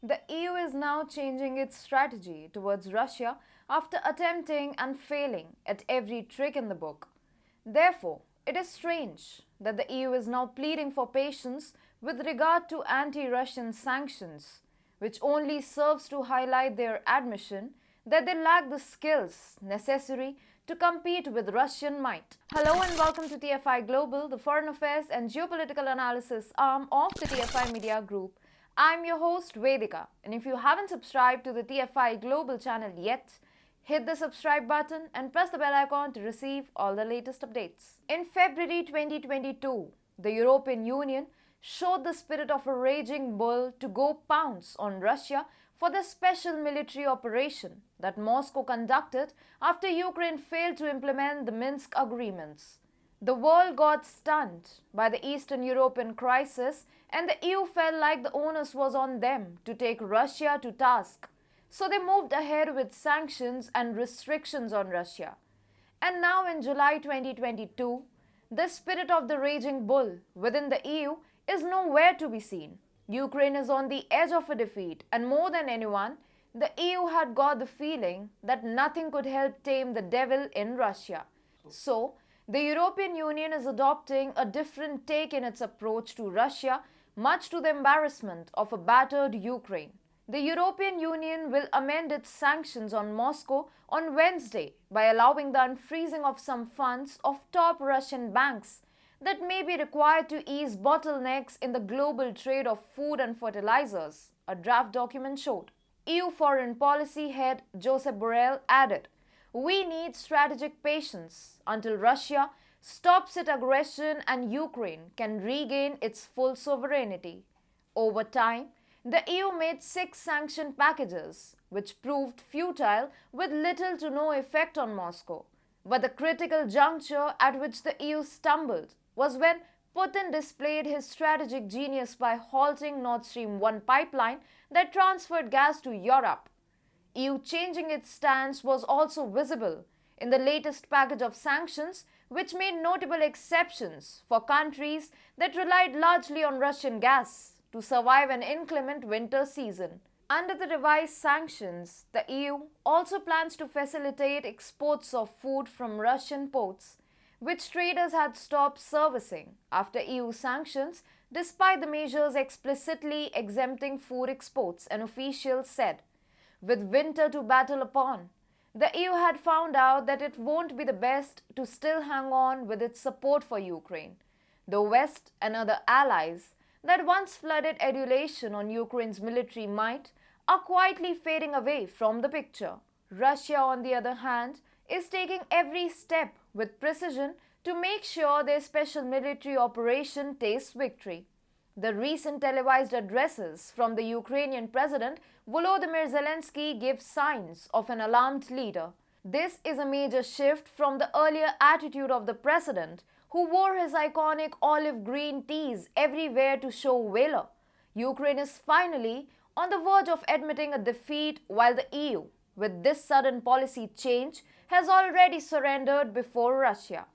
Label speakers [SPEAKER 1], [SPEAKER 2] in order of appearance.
[SPEAKER 1] The EU is now changing its strategy towards Russia after attempting and failing at every trick in the book. Therefore, it is strange that the EU is now pleading for patience with regard to anti Russian sanctions, which only serves to highlight their admission that they lack the skills necessary to compete with Russian might. Hello and welcome to TFI Global, the foreign affairs and geopolitical analysis arm of the TFI Media Group. I'm your host Vedika, and if you haven't subscribed to the TFI Global channel yet, hit the subscribe button and press the bell icon to receive all the latest updates. In February 2022, the European Union showed the spirit of a raging bull to go pounce on Russia for the special military operation that Moscow conducted after Ukraine failed to implement the Minsk agreements. The world got stunned by the Eastern European crisis, and the EU felt like the onus was on them to take Russia to task. So they moved ahead with sanctions and restrictions on Russia. And now in July 2022, the spirit of the raging bull within the EU is nowhere to be seen. Ukraine is on the edge of a defeat, and more than anyone, the EU had got the feeling that nothing could help tame the devil in Russia. So, the European Union is adopting a different take in its approach to Russia, much to the embarrassment of a battered Ukraine. The European Union will amend its sanctions on Moscow on Wednesday by allowing the unfreezing of some funds of top Russian banks that may be required to ease bottlenecks in the global trade of food and fertilizers, a draft document showed. EU Foreign Policy head Josep Borrell added, "We need strategic patience until Russia stops its aggression and Ukraine can regain its full sovereignty." Over time, the EU made 6 sanction packages, which proved futile with little to no effect on Moscow. But the critical juncture at which the EU stumbled was when Putin displayed his strategic genius by halting Nord Stream 1 pipeline that transferred gas to Europe. EU changing its stance was also visible in the latest package of sanctions, which made notable exceptions for countries that relied largely on Russian gas to survive an inclement winter season. Under the revised sanctions, the EU also plans to facilitate exports of food from Russian ports, which traders had stopped servicing after EU sanctions, despite the measures explicitly exempting food exports, an official said. With winter to battle upon, the EU had found out that it won't be the best to still hang on with its support for Ukraine. The West and other allies that once flooded adulation on Ukraine's military might are quietly fading away from the picture. Russia, on the other hand, is taking every step with precision to make sure their special military operation tastes victory. The recent televised addresses from the Ukrainian President Volodymyr Zelensky give signs of an alarmed leader. This is a major shift from the earlier attitude of the president, who wore his iconic olive green tees everywhere to show valor. Ukraine is finally on the verge of admitting a defeat, while the EU, with this sudden policy change, has already surrendered before Russia.